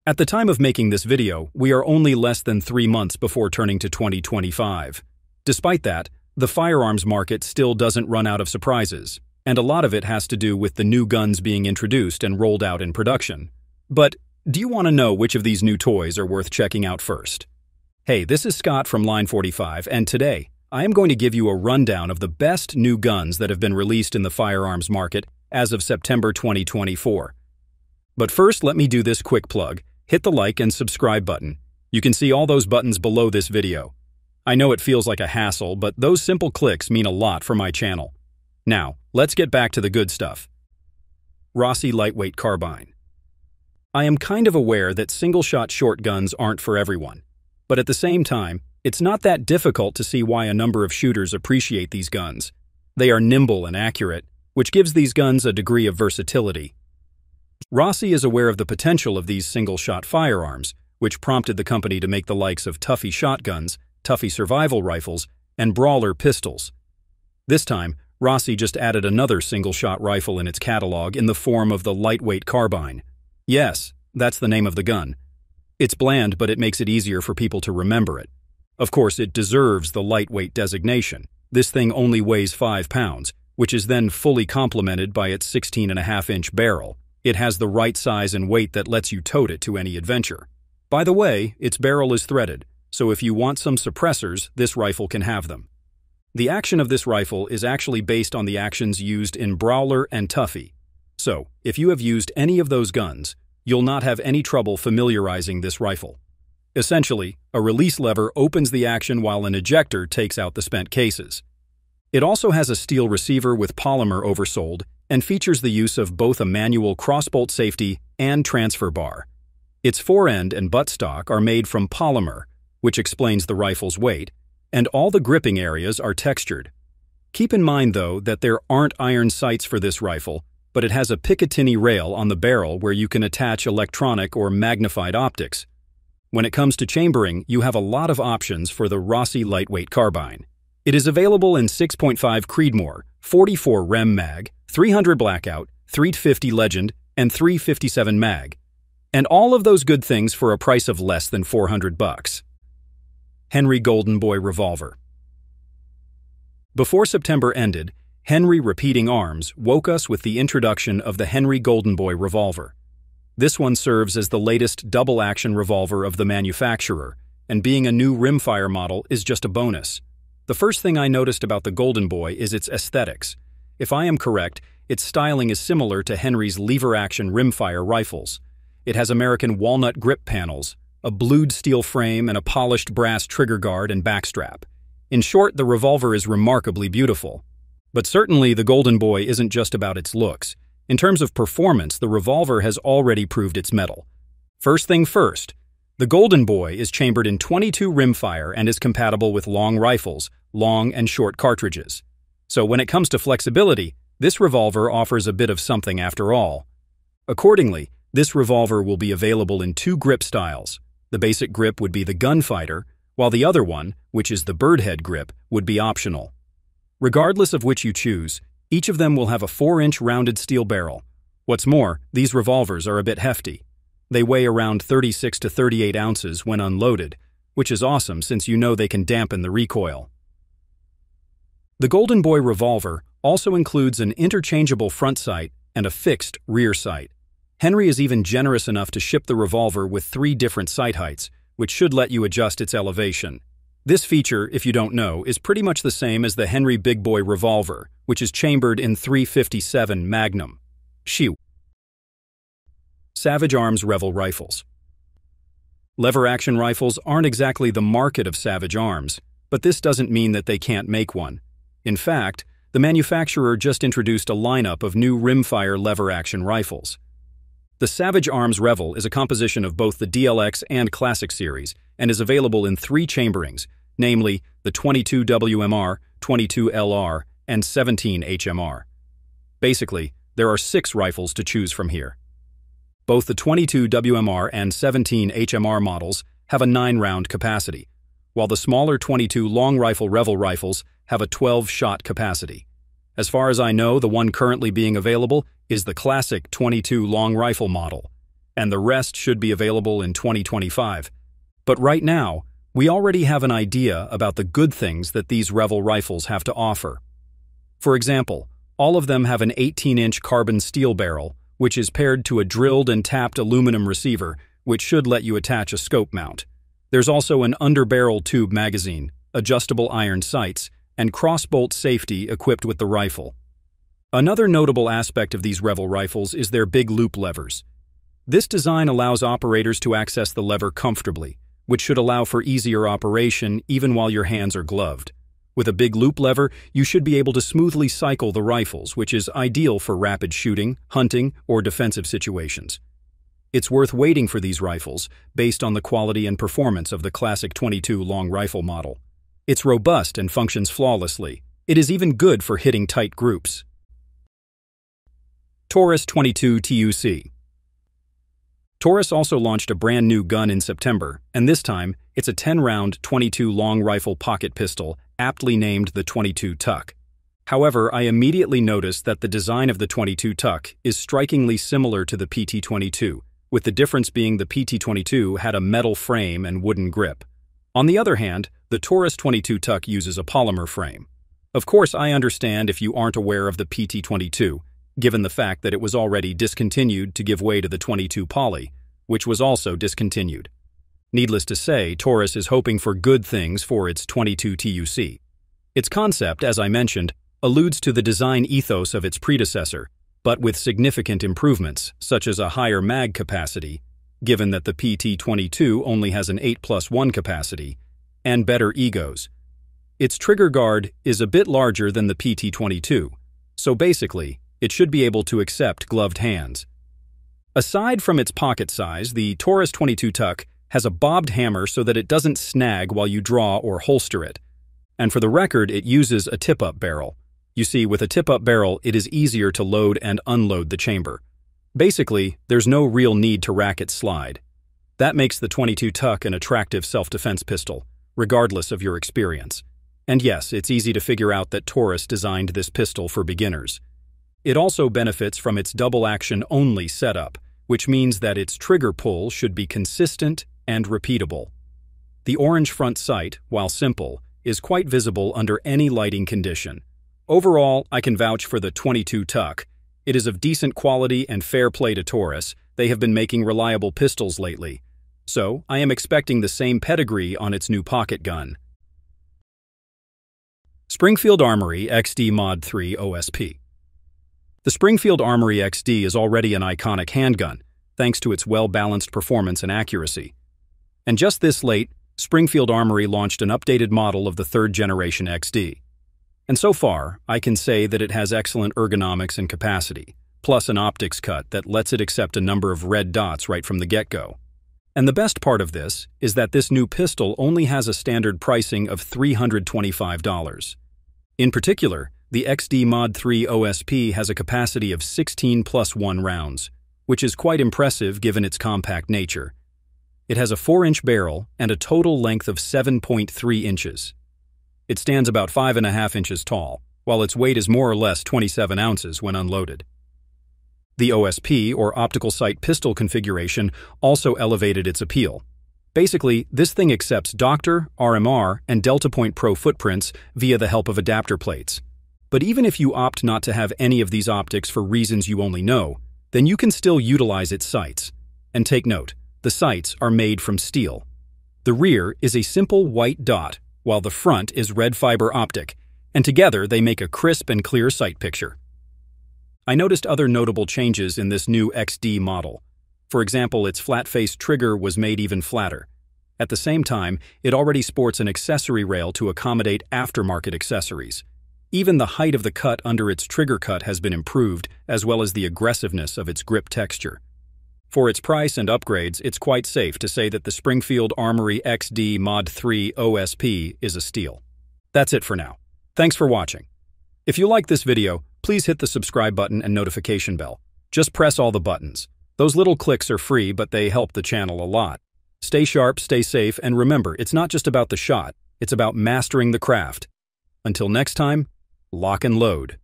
At the time of making this video, we are only less than 3 months before turning to 2025. Despite that, the firearms market still doesn't run out of surprises, and a lot of it has to do with the new guns being introduced and rolled out in production. But do you want to know which of these new toys are worth checking out first? Hey, this is Scott from Line 45, and today, I am going to give you a rundown of the best new guns that have been released in the firearms market as of September 2024. But first, let me do this quick plug. Hit the like and subscribe button. You can see all those buttons below this video. I know it feels like a hassle, but those simple clicks mean a lot for my channel. Now, let's get back to the good stuff. Rossi Lightweight Carbine. I am kind of aware that single-shot short guns aren't for everyone, but at the same time, it's not that difficult to see why a number of shooters appreciate these guns. They are nimble and accurate, which gives these guns a degree of versatility. Rossy is aware of the potential of these single-shot firearms, which prompted the company to make the likes of Tuffy shotguns, Tuffy survival rifles, and Brawler pistols. This time, Rossy just added another single-shot rifle in its catalog in the form of the Lightweight Carbine. Yes, that's the name of the gun. It's bland, but it makes it easier for people to remember it. Of course, it deserves the lightweight designation. This thing only weighs 5 pounds, which is then fully complemented by its 16.5-inch barrel. It has the right size and weight that lets you tote it to any adventure. By the way, its barrel is threaded, so if you want some suppressors, this rifle can have them. The action of this rifle is actually based on the actions used in Brawler and Tuffy. So, if you have used any of those guns, you'll not have any trouble familiarizing this rifle. Essentially, a release lever opens the action while an ejector takes out the spent cases. It also has a steel receiver with polymer oversold and features the use of both a manual crossbolt safety and transfer bar. Its forend and buttstock are made from polymer, which explains the rifle's weight, and all the gripping areas are textured. Keep in mind, though, that there aren't iron sights for this rifle, but it has a Picatinny rail on the barrel where you can attach electronic or magnified optics. When it comes to chambering, you have a lot of options for the Rossi Lightweight Carbine. It is available in 6.5 Creedmoor, 44 Rem Mag, 300 Blackout, 350 Legend, and 357 Mag. And all of those good things for a price of less than $400. Henry Golden Boy Revolver. Before September ended, Henry Repeating Arms woke us with the introduction of the Henry Golden Boy Revolver. This one serves as the latest double-action revolver of the manufacturer, and being a new rimfire model is just a bonus. The first thing I noticed about the Golden Boy is its aesthetics. If I am correct, its styling is similar to Henry's lever-action rimfire rifles. It has American walnut grip panels, a blued steel frame, and a polished brass trigger guard and backstrap. In short, the revolver is remarkably beautiful. But certainly, the Golden Boy isn't just about its looks. In terms of performance, the revolver has already proved its mettle. First thing first, the Golden Boy is chambered in .22 rimfire and is compatible with long rifles, long and short cartridges. So when it comes to flexibility, this revolver offers a bit of something after all. Accordingly, this revolver will be available in 2 grip styles. The basic grip would be the gunfighter, while the other one, which is the birdhead grip, would be optional. Regardless of which you choose, each of them will have a 4-inch rounded steel barrel. What's more, these revolvers are a bit hefty. They weigh around 36 to 38 ounces when unloaded, which is awesome since you know they can dampen the recoil. The Golden Boy Revolver also includes an interchangeable front sight and a fixed rear sight. Henry is even generous enough to ship the revolver with 3 different sight heights, which should let you adjust its elevation. This feature, if you don't know, is pretty much the same as the Henry Big Boy Revolver, which is chambered in 357 Magnum. Shoo. Savage Arms Revel Rifles. Lever-action rifles aren't exactly the market of Savage Arms, but this doesn't mean that they can't make one. In fact, the manufacturer just introduced a lineup of new rimfire lever-action rifles. The Savage Arms Revel is a composition of both the DLX and Classic series and is available in 3 chamberings, namely the 22 WMR, 22 LR, and 17 HMR. Basically, there are 6 rifles to choose from here. Both the 22 WMR and 17 HMR models have a 9-round capacity, while the smaller 22 long rifle Revel rifles have a 12-shot capacity. As far as I know, the one currently being available is the classic .22 long rifle model. and the rest should be available in 2025. But right now, we already have an idea about the good things that these Revel rifles have to offer. For example, all of them have an 18-inch carbon steel barrel, which is paired to a drilled and tapped aluminum receiver, which should let you attach a scope mount. There's also an underbarrel tube magazine, adjustable iron sights, and crossbolt safety equipped with the rifle. Another notable aspect of these Revel rifles is their big loop levers. This design allows operators to access the lever comfortably, which should allow for easier operation even while your hands are gloved. With a big loop lever, you should be able to smoothly cycle the rifles, which is ideal for rapid shooting, hunting, or defensive situations. It's worth waiting for these rifles, based on the quality and performance of the classic 22 long rifle model. It's robust and functions flawlessly. It is even good for hitting tight groups. Taurus 22 TUC. Taurus also launched a brand new gun in September, and this time, it's a 10-round 22 long rifle pocket pistol, aptly named the 22 Tuck. However, I immediately noticed that the design of the 22 Tuck is strikingly similar to the PT-22, with the difference being the PT-22 had a metal frame and wooden grip. On the other hand, the Taurus 22 Tuck uses a polymer frame. Of course, I understand if you aren't aware of the PT-22, given the fact that it was already discontinued to give way to the 22 Poly, which was also discontinued. Needless to say, Taurus is hoping for good things for its 22 TUC. Its concept, as I mentioned, alludes to the design ethos of its predecessor, but with significant improvements, such as a higher mag capacity, given that the PT-22 only has an 8+1 capacity, and better egos. Its trigger guard is a bit larger than the PT-22, so basically, it should be able to accept gloved hands. Aside from its pocket size, the Taurus 22 Tuck has a bobbed hammer so that it doesn't snag while you draw or holster it. And for the record, it uses a tip-up barrel. You see, with a tip-up barrel, it is easier to load and unload the chamber. Basically, there's no real need to rack its slide. That makes the 22 Tuck an attractive self-defense pistol, regardless of your experience. And yes, it's easy to figure out that Taurus designed this pistol for beginners. It also benefits from its double-action only setup, which means that its trigger pull should be consistent and repeatable. The orange front sight, while simple, is quite visible under any lighting condition. Overall, I can vouch for the 22 Tuck. It is of decent quality and fair play to Taurus. They have been making reliable pistols lately. So, I am expecting the same pedigree on its new pocket gun. Springfield Armory XD Mod 3 OSP. The Springfield Armory XD is already an iconic handgun, thanks to its well-balanced performance and accuracy. And just this late, Springfield Armory launched an updated model of the third-generation XD. And so far, I can say that it has excellent ergonomics and capacity, plus an optics cut that lets it accept a number of red dots right from the get-go. And the best part of this is that this new pistol only has a standard pricing of $325. In particular, the XD Mod 3 OSP has a capacity of 16+1 rounds, which is quite impressive given its compact nature. It has a 4-inch barrel and a total length of 7.3 inches. It stands about 5.5 inches tall, while its weight is more or less 27 ounces when unloaded. The OSP, or optical sight pistol configuration, also elevated its appeal. Basically, this thing accepts Doctor, RMR, and Delta Point Pro footprints via the help of adapter plates. But even if you opt not to have any of these optics for reasons you only know, then you can still utilize its sights. And take note, the sights are made from steel. The rear is a simple white dot, while the front is red fiber optic, and together they make a crisp and clear sight picture. I noticed other notable changes in this new XD model. For example, its flat-faced trigger was made even flatter. At the same time, it already sports an accessory rail to accommodate aftermarket accessories. Even the height of the cut under its trigger cut has been improved, as well as the aggressiveness of its grip texture. For its price and upgrades, it's quite safe to say that the Springfield Armory XD Mod 3 OSP is a steal. That's it for now. Thanks for watching. If you like this video, please hit the subscribe button and notification bell. Just press all the buttons. Those little clicks are free, but they help the channel a lot. Stay sharp, stay safe, and remember, it's not just about the shot, it's about mastering the craft. Until next time, lock and load.